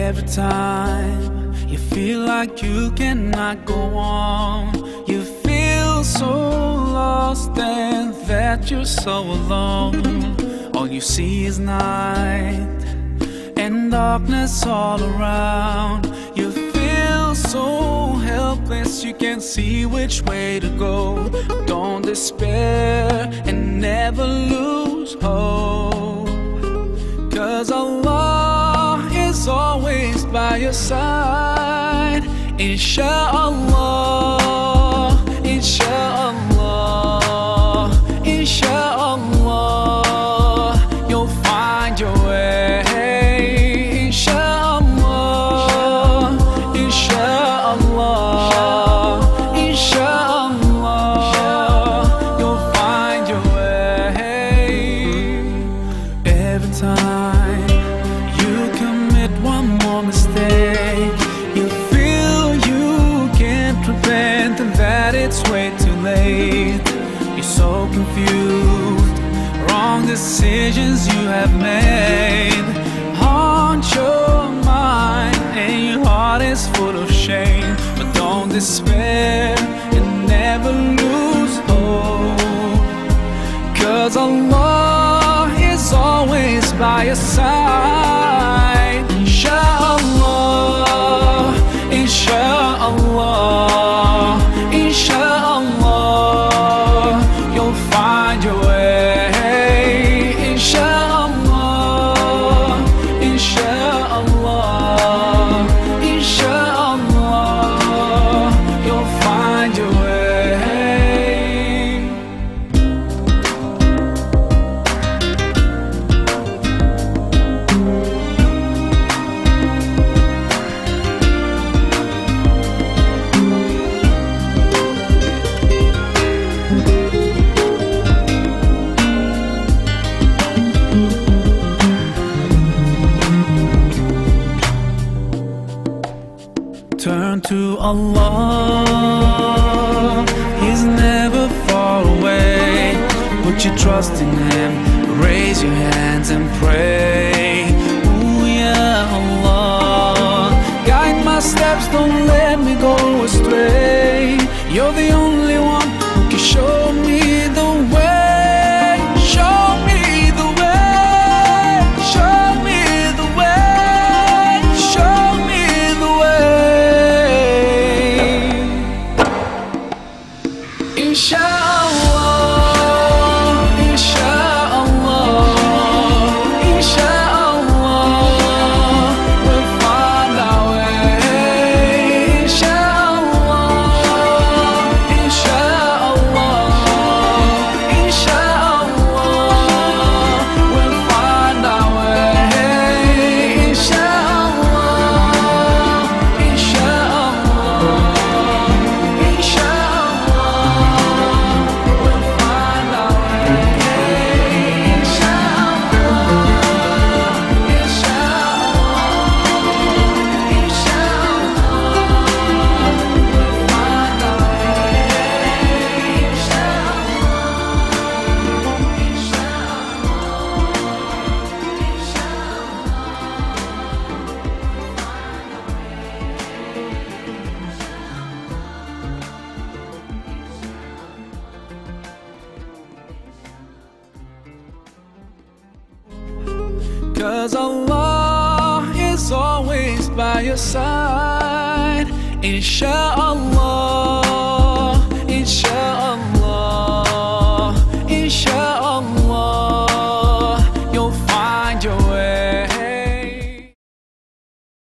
Every time you feel like you cannot go on, you feel so lost and that you're so alone. All you see is night and darkness all around. You feel so helpless, you can't see which way to go. Don't despair and never lose hope, 'cause Allah is always by your side. Insha'Allah, Insha'Allah, Insha'Allah, you'll find your way. Insha'Allah, Insha'Allah, Insha'Allah, you'll find your way. Every time you commit one more mistake, you feel you can't repent and that it's way too late. You're so confused, wrong decisions you have made haunt your mind and your heart is full of shame. But don't despair and never lose hope, 'cause Allah is always by your side. Insha'Allah, Insha'Allah, Insha'Allah, you'll find your way. Insha'Allah, Insha'Allah, Insha'Allah, you'll find your way. Turn to Allah, He's never far away. Put your trust in Him, raise your hands and pray. Ooh, yeah, Allah, guide my steps, don't let me go astray. You're the only one who can show me the way. Show me the way, show me the way, show me the way. Insha'Allah, Insha'Allah, Insha'Allah, we'll find our way. Insha'Allah, Insha'Allah, Insha'Allah, we'll find our way. Insha'Allah, Insha'Allah, Cause Allah is always by your side. Insha'Allah, Insha'Allah.